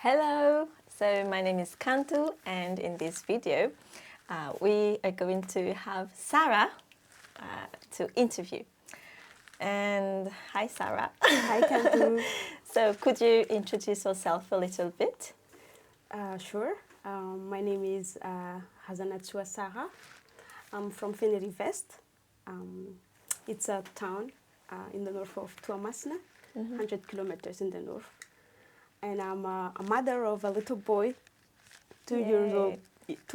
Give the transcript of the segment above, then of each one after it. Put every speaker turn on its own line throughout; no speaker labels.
Hello, so my name is Kanto, and in this video we are going to have Sarah to interview. And hi Sarah.
Hi Kanto.
So could you introduce yourself a little bit?
Sure. My name is Hazanatua Sarah. I'm from Feneri-Vest. It's a town in the north of Tuamasina, 100 kilometers in the north. And I'm a mother of a little boy, 2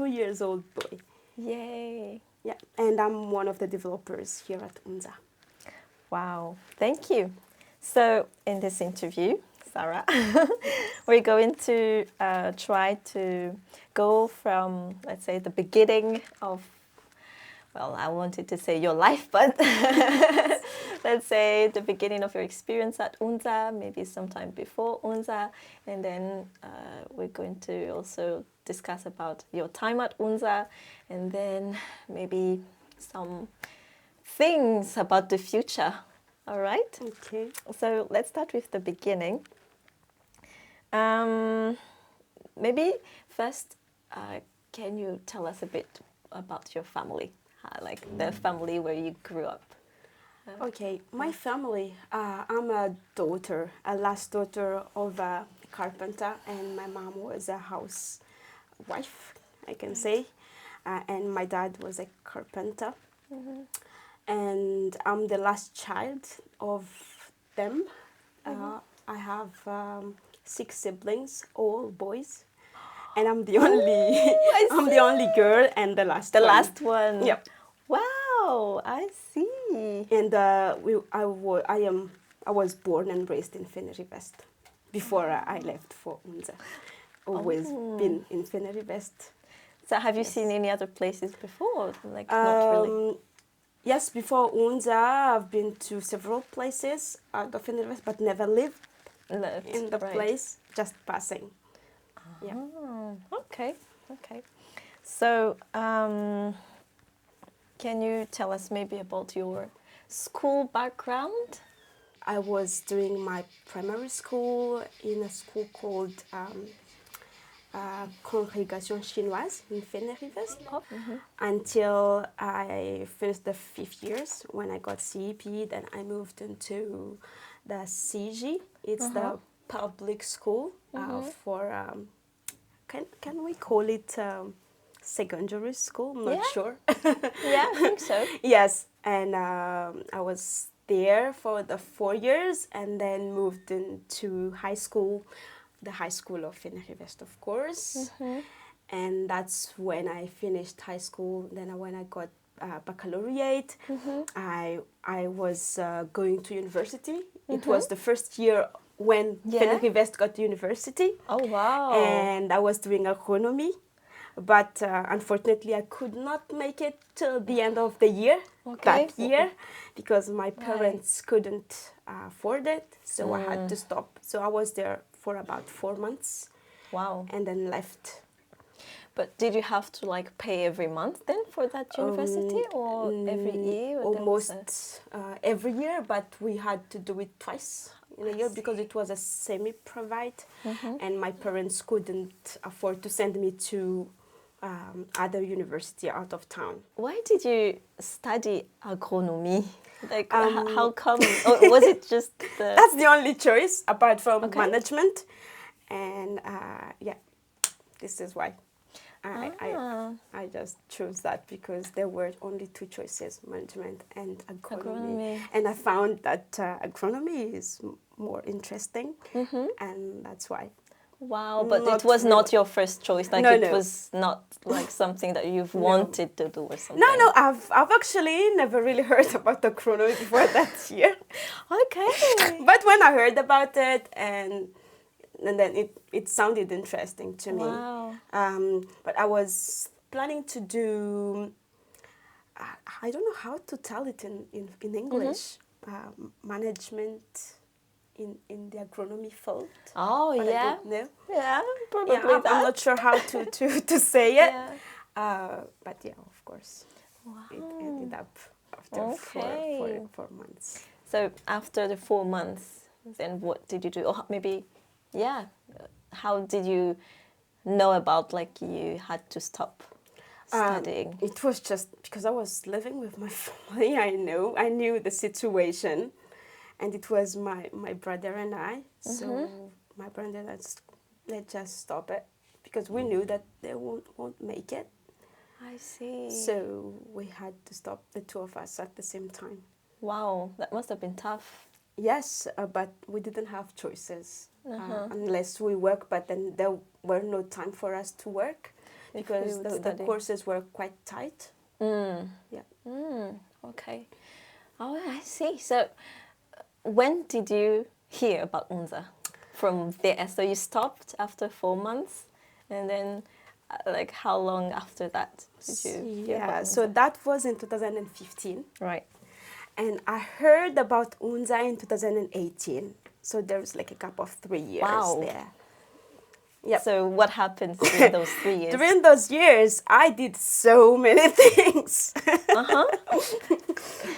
years old boy.
Yay!
Yeah, and I'm one of the developers here at Onja.
Wow, thank you. So in this interview, Sarah, we're going to try to go from, let's say, the beginning of, well, I wanted to say your life, but let's say the beginning of your experience at Onja, maybe sometime before Onja, and then we're going to also discuss about your time at Onja, and then maybe some things about the future. All right?
Okay.
So let's start with the beginning. Maybe first, can you tell us a bit about your family? Like the family where you grew up.
Okay, my family, I'm a daughter, a last daughter of a carpenter, and my mom was a housewife, I can say, and my dad was a carpenter. And I'm the last child of them. I have 6 siblings, all boys, and I'm the only I'm the only girl and the last
The
one.
last one.
Yep.
Wow, I see.
And I was born and raised in Feneri-Vest before I left for Onja. Always been in Feneri-Vest.
So have you seen any other places before? Like not really.
Yes, before Onja, I've been to several places out of Feneri-Vest, but never lived in the place, just passing. Yeah.
Oh, okay. So, can you tell us maybe about your school background?
I was doing my primary school in a school called Congregation Chinoise in Feneri-Vest until I finished the 5th years. When I got CEP, then I moved into the CG. It's the public school for, can we call it secondary school? I'm not sure.
Yeah, I think so.
Yes, and I was there for the 4 years and then moved into high school, the high school of Feneri-Vest, of course. And that's when I finished high school. Then when I got baccalaureate, I was going to university. It was the first year when Feneri-Vest got to university.
Oh, wow.
And I was doing agronomy. But unfortunately, I could not make it till the end of the year, that year, because my parents couldn't afford it, so I had to stop. So I was there for about 4 months.
Wow.
And then left.
But did you have to like pay every month then for that university, or every year? Or
almost every year, but we had to do it twice in a year because it was a semi-private, and my parents couldn't afford to send me to other university out of town.
Why did you study agronomy? Like, how come? Or was it just the...
That's the only choice apart from management, and yeah, this is why I just chose that because there were only 2 choices: management and agronomy. And I found that agronomy is more interesting, and that's why.
Wow, but it was not your first choice. Like it was not like something that you've wanted to do or something.
No, I've actually never really heard about agronomy before that year.
Okay.
But when I heard about it, and then it sounded interesting to me.
Wow.
But I was planning to do, I don't know how to tell it in English, management in the agronomy field.
Oh,
but
yeah.
I don't know.
Yeah, probably
I'm not sure how to say it. But yeah, of course.
Wow.
It ended up after 4 months.
So after the 4 months, then what did you do? Or maybe, how did you know about like you had to stop studying?
It was just because I was living with my family. I knew the situation, and it was my brother and I. So my brother and I let's just stop it because we knew that they won't make it.
I see.
So we had to stop, the two of us at the same time.
Wow, that must have been tough.
Yes, but we didn't have choices unless we work. But then there were no time for us to work
If
because
we would
the
study.
courses were quite tight. Yeah.
Okay. Oh, I see. So, when did you hear about Onja? From there, so you stopped after 4 months, and then, like, how long after that did you hear
Yeah,
about
so
Onja?
that was in 2015.
Right.
And I heard about Onja in 2018. So there was like a gap of 3 years
Wow.
there. Yep.
So, what happened during those 3 years?
During those years, I did so many things.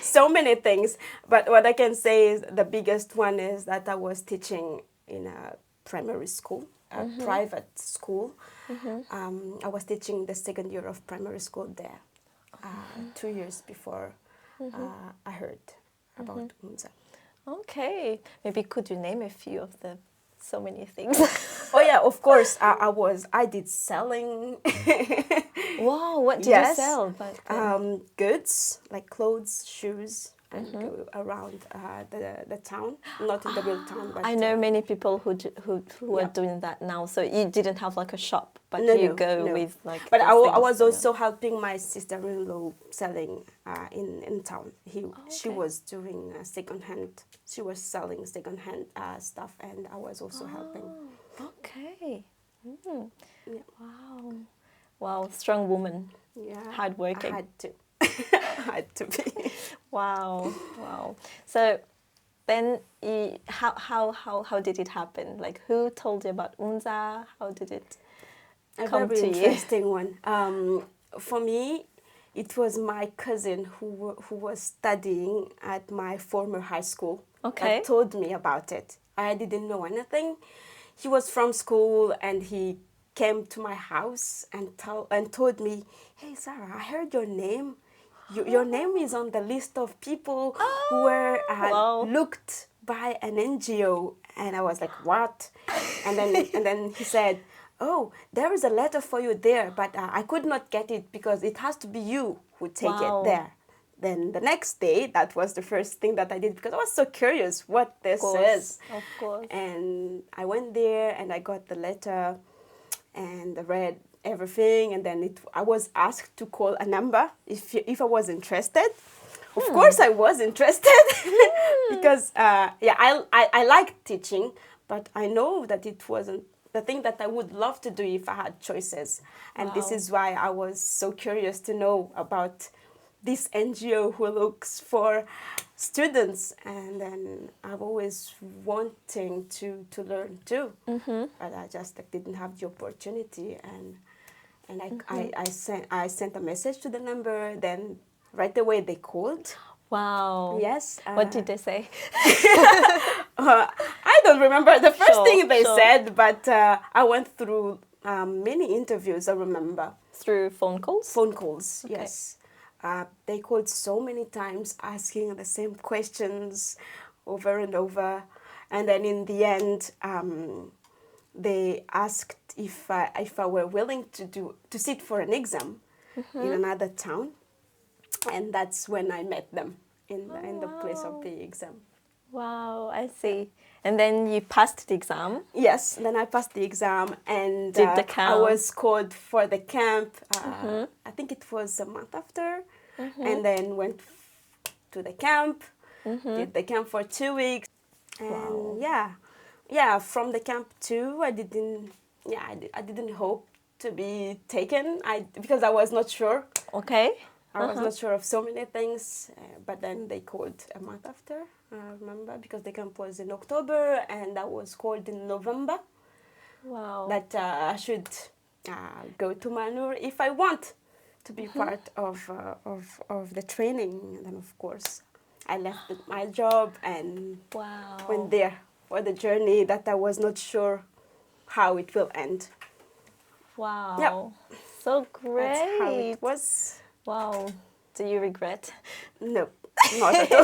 So many things. But what I can say is the biggest one is that I was teaching in a primary school, a private school. I was teaching the second year of primary school there, 2 years before I heard about Onja.
Okay. Maybe could you name a few of the so many things?
Oh yeah, of course. I did selling.
Wow, what did you
Yes.
sell back then?
Goods like clothes, shoes, and go around the town. Not in the real town, but
I know many people who are
yeah.
doing that now. So you didn't have like a shop, but
No,
you
no,
go
no.
with like.
But
the
I
things,
was
you know.
also helping my sister-in-law selling in town. She
okay.
was doing secondhand. She was selling secondhand stuff, and I was also helping.
Okay.
Yeah.
Wow. Wow. Strong woman.
Yeah,
Hardworking.
I had to. I had to be.
Wow. Wow. So then, how did it happen? Like, who told you about Onja? How did it
A
come
very
to you?
interesting one. For me, it was my cousin who was studying at my former high school
Okay.
that told me about it. I didn't know anything. He was from school and he came to my house and told me, "Hey Sarah, I heard your name. Your name is on the list of people who were
wow.
looked by an NGO." And I was like, "What?" And then he said, "Oh, there is a letter for you there, but I could not get it because it has to be you who take
Wow.
it there." Then the next day, that was the first thing that I did because I was so curious what this is.
Of course.
And I went there and I got the letter and I read everything. And then I was asked to call a number if I was interested. Of course, I was interested because I liked teaching, but I know that it wasn't the thing that I would love to do if I had choices. And this
Wow.
is why I was so curious to know about this NGO who looks for students. And then I've always wanting to learn too, but I just didn't have the opportunity. And I sent a message to the number. Then right away they called.
Wow.
Yes.
What did they say?
I don't remember the first
Sure,
thing they
sure.
said, but I went through many interviews. I remember
Through phone calls?
phone calls.
Okay.
Yes. They called so many times asking the same questions over and over. And then in the end, they asked if I were willing to sit for an exam in another town. And that's when I met them in the place of the exam.
Wow, I see. And then you passed the exam?
Yes, then I passed the exam and
Did the
I
camp.
was called for the camp. I think it was a month after. And then went to the camp, did the camp for 2 weeks. And
Wow.
from the camp too, I didn't hope to be taken because I was not sure.
Okay.
I was not sure of so many things, but then they called a month after, I remember, because the camp was in October and I was called in November
Wow.
that I should go to Manur if I want to be part of the training. And then, of course, I left my job and
Wow.
went there for the journey that I was not sure how it will end.
Wow.
Yep.
So great.
That's how it was.
Wow. Do you regret?
No, not at all.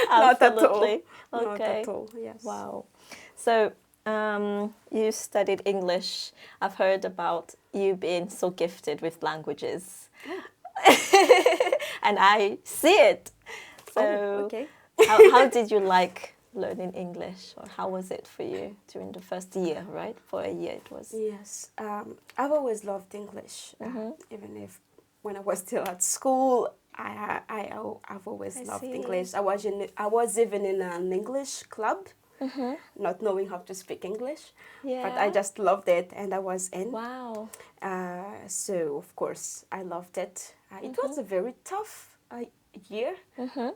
Not at all.
Absolutely.
Not
Okay.
at all, yes.
Wow. So you studied English. I've heard about you being so gifted with languages. And I see it. So
okay.
how did you like learning English? Or how was it for you during the first year, right? For a year it was.
Yes, I've always loved English, even if when I was still at school, I've always loved
see.
English. I was even in an English club, not knowing how to speak English, but I
Yeah.
just loved it, and I was in.
Wow.
So of course I loved it. It was a very tough year,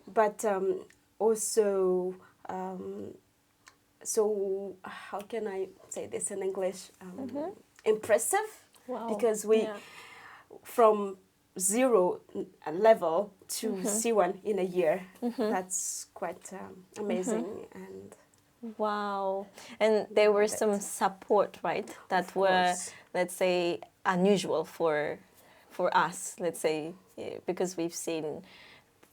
but also. So how can I say this in English? Impressive,
Wow.
because we
Yeah.
from zero level to C1 in a year. That's quite amazing, and
Wow. And there were
love
some
it.
support, right? That
Of
were,
course.
let's say, unusual for us, let's say, because we've seen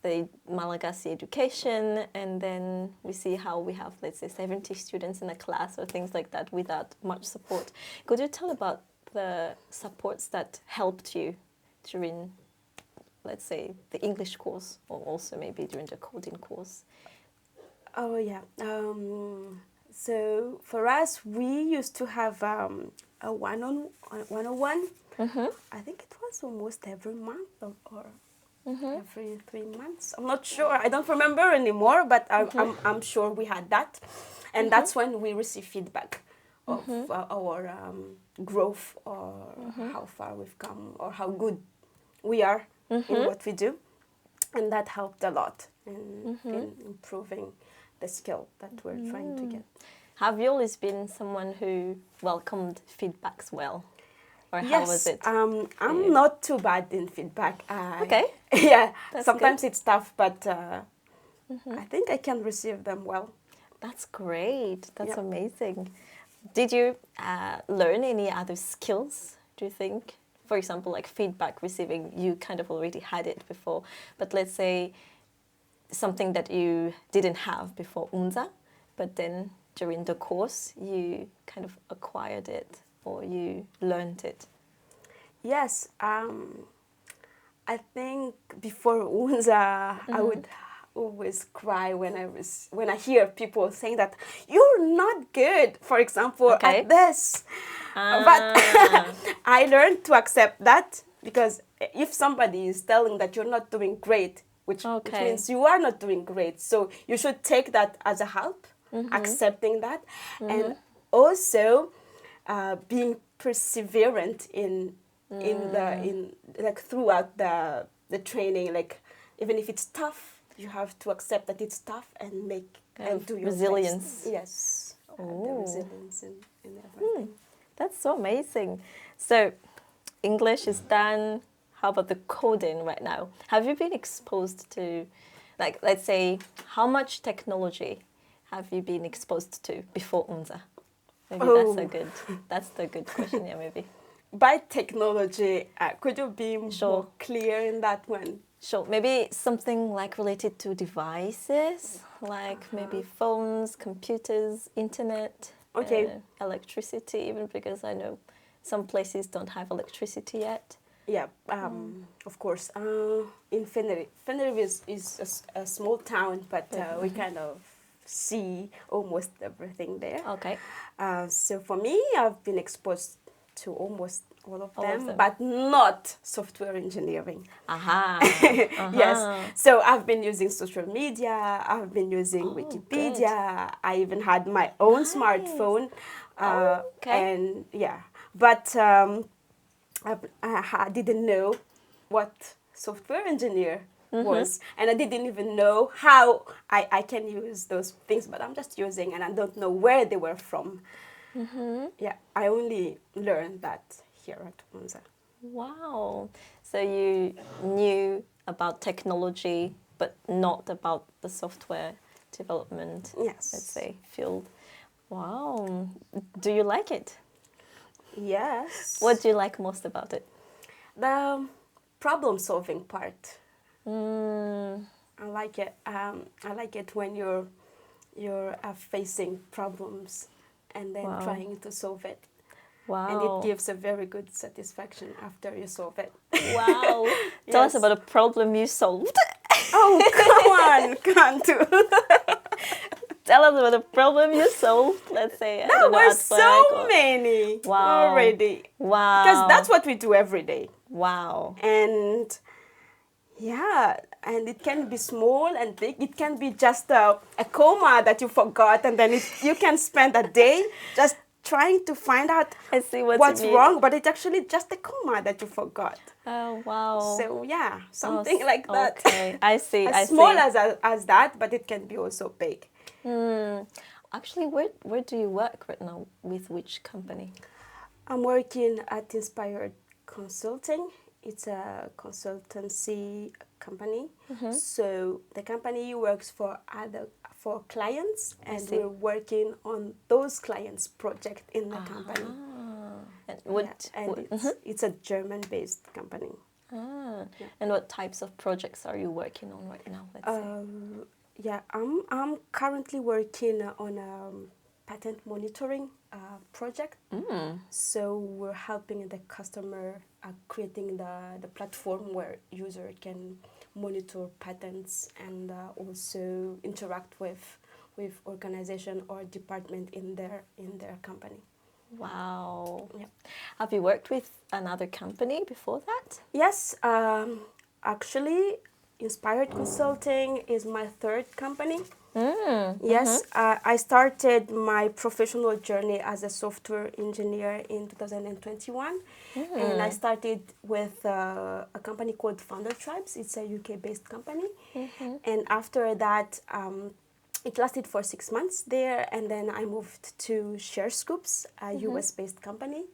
the Malagasy education, and then we see how we have, let's say, 70 students in a class or things like that without much support. Could you tell about the supports that helped you during, let's say, the English course, or also maybe during the coding course?
Oh yeah. So for us, we used to have a one-on-one. I think it was almost every month or every 3 months. I'm not sure. I don't remember anymore, but I'm sure we had that, and that's when we receive feedback of our growth, or how far we've come, or how good we are in what we do, and that helped a lot in improving the skill that we're trying to get.
Have you always been someone who welcomed feedbacks well? Or how
Yes,
was it?
I'm not too bad in feedback.
Okay.
Yeah,
That's
sometimes it's tough, but I think I can receive them well.
That's great. That's
Yep.
amazing. Did you learn any other skills, do you think? For example, like feedback receiving, you kind of already had it before. But let's say something that you didn't have before Onja, but then during the course you kind of acquired it or you learned it.
Yes, I think before Unza, I would always cry when I hear people saying that you're not good, for example,
Okay.
at this. But I learned to accept that, because if somebody is telling that you're not doing great, which means you are not doing great, so you should take that as a help, accepting that, and also being perseverant in like throughout the training, like even if it's tough, you have to accept that it's tough and and do your
resilience.
best. Yes, the resilience in everything.
That's so amazing. So English is done. How about the coding right now? Have you been exposed to, like, let's say, how much technology have you been exposed to before Onja? Maybe that's the good question, yeah, maybe.
By technology, could you be
Sure.
more clear in that one?
Sure, maybe something like related to devices, like maybe phones, computers, internet,
Okay.
electricity, even because I know some places don't have electricity yet.
Yeah, of course. In Fenerife is a small town, but we kind of see almost everything there.
Okay.
So for me, I've been exposed to almost all of them,
them.
but not software engineering.
Aha.
Yes. So I've been using social media. I've been using Wikipedia.
Good.
I even had my own
Nice.
smartphone.
Okay.
And yeah, but I didn't know what software engineer was, and I didn't even know how I can use those things, but I'm just using, and I don't know where they were from. Yeah, I only learned that here at Onja.
Wow. So you knew about technology, but not about the software development,
Yes.
let's say, field. Wow. Do you like it?
Yes.
What do you like most about it?
The problem-solving part.
Mm,
I like it. I like it when you're facing problems and then
wow.
trying to solve it, and it
Wow.
gives a very good satisfaction after you solve it.
Wow. Tell us
Yes.
about a problem you solved.
Oh, come on, Kanto.
Tell us about a problem you solved. Let's say, I
There
don't know,
were
at work
so
or...
many
Wow.
already. Because
Wow.
that's what we do every day.
Wow.
And yeah, and it can be small and big. It can be just a comma that you forgot, and then you can spend a day just trying to find out
I see what you
what's
mean.
wrong, but it's actually just a comma that you forgot.
Oh, wow.
So yeah,
Oh,
something like that.
okay. I see.
As
I
small
see.
as that, but it can be also big.
Hmm. Actually, where do you work right now? With which company?
I'm working at Inspired Consulting. It's a consultancy company. So the company works for clients, and
see.
we're working on those clients' project in the company.
Ah. And
Yeah,
what?
and it's a German-based company.
Ah.
Yeah.
And what types of projects are you working on right now? Let's say.
Yeah, I'm currently working on a patent monitoring project. So we're helping the customer creating the platform where user can monitor patents and also interact with organization or department in their company.
Wow.
Yeah.
Have you worked with another company before that?
Yes, actually, Inspired Consulting is my third company. Yes, I started my professional journey as a software engineer in 2021, and I started with a company called Founder Tribes. It's a UK-based company, and after that, it lasted for 6 months there, and then I moved to Share Scoops, a US-based company,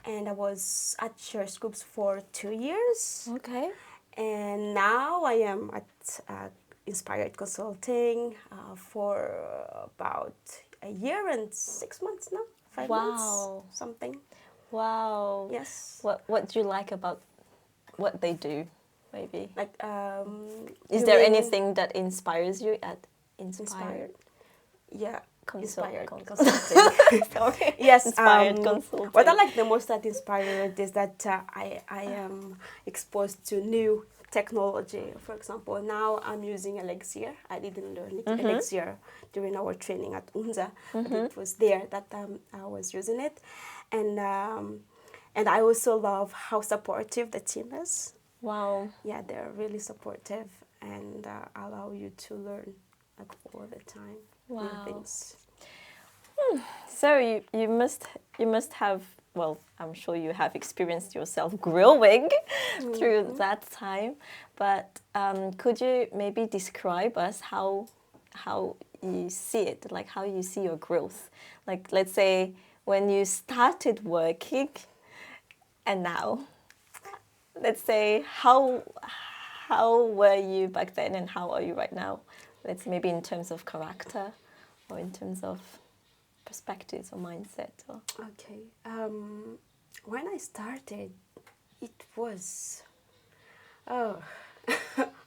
and I was at Share Scoops for 2 years.
Okay.
And now I am at Inspired Consulting for about a year and 6 months now, 5 months,
Wow.
something.
Wow.
Yes.
What do you like about what they do? Maybe.
Like,
Is
you
there
mean
anything that inspires you at Inspired?
Inspired? Yeah, Inspired
Consult.
Consulting.
Sorry.
Yes.
Inspired Consulting.
What I like the most at Inspired is that I am exposed to new technology. For example, now I'm using Elixir. I didn't learn Elixir during our training at Onja, but it was there that I was using it, and I also love how supportive the team is.
Wow.
Yeah, they're really supportive and allow you to learn like all the time new
Wow.
things.
So you must have, well, I'm sure you have experienced yourself growing through that time, but could you maybe describe us how you see it, like how you see your growth? Like, let's say when you started working and now, let's say how were you back then and how are you right now? Let's maybe in terms of character or in terms of perspectives or mindset or...
Okay. When I started, it was, oh,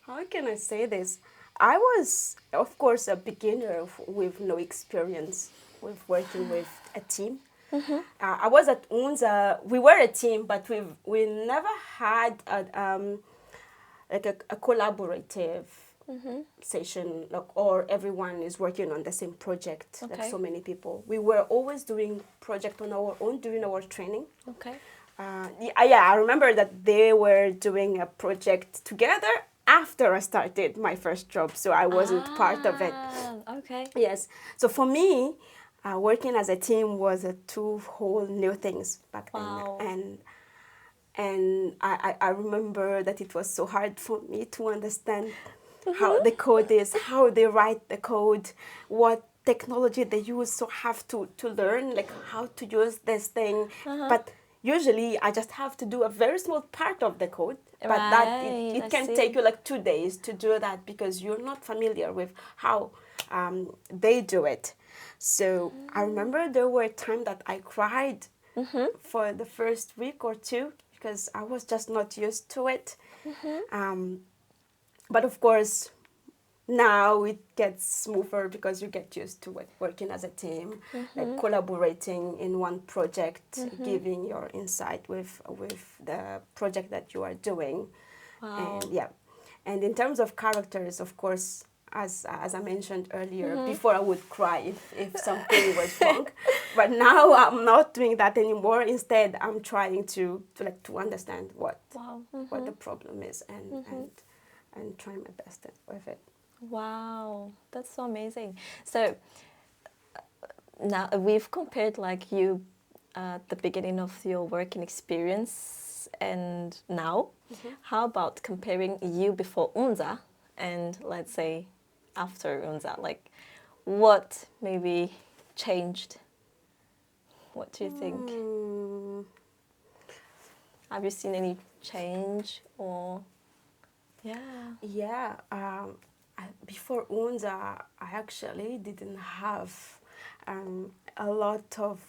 how can I say this? I was, of course, a beginner with no experience with working with a team. I was at Onja. We were a team, but we never had a collaborative session, like, or everyone is working on the same project, like
Okay.
so many people. We were always doing project on our own during our training.
Okay.
Yeah, I remember that they were doing a project together after I started my first job, so I wasn't part of it.
Okay.
Yes, so for me, working as a team was two whole new things back
Wow.
then, and I remember that it was so hard for me to understand how the code is, how they write the code, what technology they use, so have to learn like how to use this thing. But usually I just have to do a very small part of the code, but that
Right, I
it can
see.
take you like 2 days to do that because you're not familiar with how they do it. So I remember there were times that I cried for the first week or two because I was just not used to it. But of course, now it gets smoother because you get used to it, working as a team, like collaborating in one project, giving your insight with the project that you are doing.
Wow.
And yeah, and in terms of characters, of course, as I mentioned earlier, before I would cry if something was wrong, but now I'm not doing that anymore. Instead, I'm trying to understand what
Wow.
what the problem is and try my best with it.
Wow, that's so amazing. So now we've compared like you at the beginning of your working experience and now. How about comparing you before Onja and let's say after Onja? Like what maybe changed? What do you think? Have you seen any change or yeah?
Yeah, before Unza, I actually didn't have a lot of,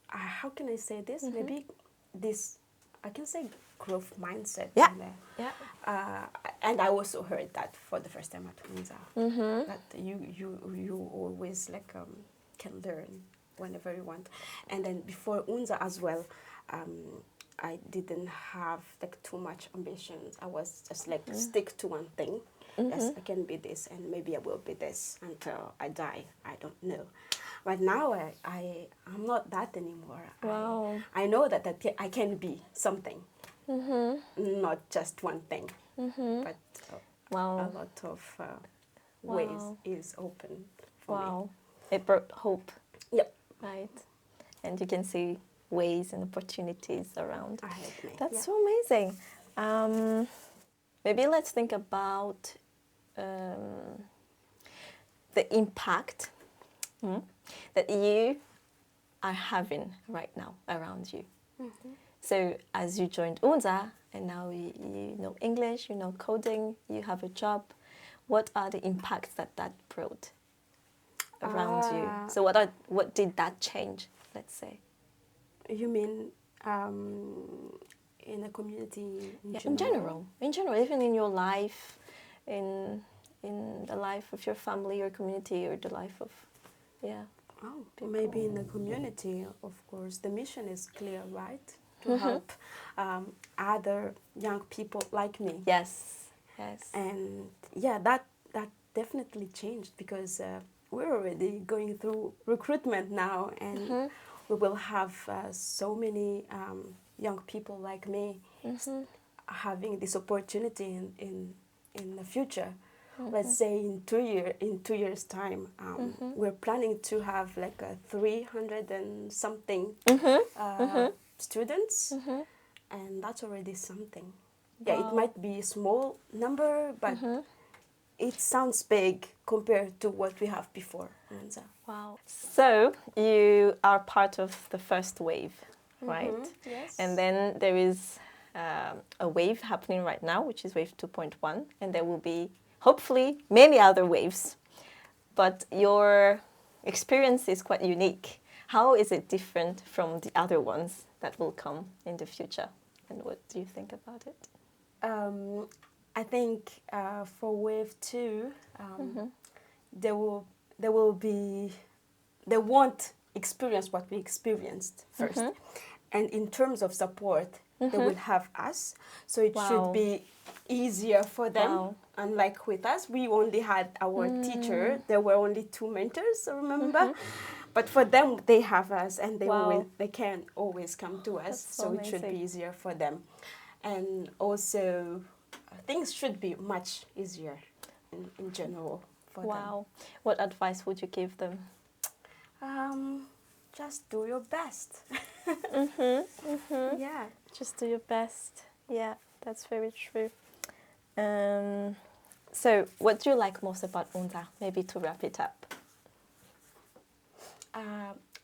how can I say this? Maybe this, I can say growth mindset.
Yeah.
In there.
Yeah.
And I also heard that for the first time at Unza, that you always like can learn whenever you want. And then before Unza as well, I didn't have like too much ambitions. I was just like stick to one thing. Yes, I can be this, and maybe I will be this until I die. I don't know. But now I'm not that anymore.
Wow.
I know that I can be something, not just one thing, but
Wow.
a lot of ways
Wow.
is open for
Wow. It brought hope,
me. Yep.
right? And you can see ways and opportunities around.
I hope me.
That's so amazing. Maybe let's think about the impact that you are having right now around you. So as you joined Unza and now you know English, you know coding, you have a job, what are the impacts that brought around you? So what did that change, let's say?
You mean in a community in
Yeah,
general?
in general, even in your life, in the life of your family, your community, or the life of, yeah.
Oh, maybe in the community, of course, the mission is clear, right? To help other young people like me.
Yes, yes.
And yeah, that definitely changed because we're already going through recruitment now, and we will have so many young people like me having this opportunity in the future. Let's say in 2 years time, we're planning to have like 300 and something students, and that's already something. Yeah, it might be a small number, but it sounds big compared to what we have before.
Wow. So you are part of the first wave, right?
Yes.
And then there is a wave happening right now, which is wave 2.1, and there will be hopefully many other waves. But your experience is quite unique. How is it different from the other ones that will come in the future? And what do you think about it?
I think for wave 2, they won't experience what we experienced first. And in terms of support, they will have us. So it should be easier for them. Unlike with us, we only had our teacher. There were only 2 mentors, remember? But for them, they have us, and they can always come to us. So it should be easier for them. And also, things should be much easier in general for them.
Wow. What advice would you give them?
Just do your best. Yeah.
Just do your best. Yeah, that's very true. So, what do you like most about Onja? Maybe to wrap it up.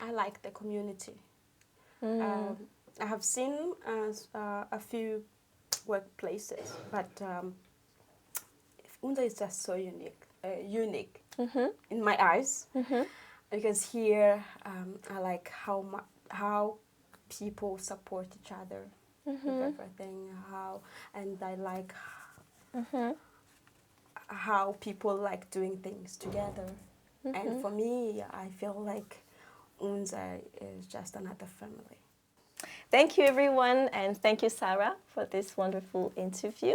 I like the community. I have seen a few workplaces, but Onja is just so unique. in my eyes. Because here I like how people support each other with everything. And I like how people like doing things together. And for me, I feel like Onja is just another family.
Thank you, everyone, and thank you, Sarah, for this wonderful interview.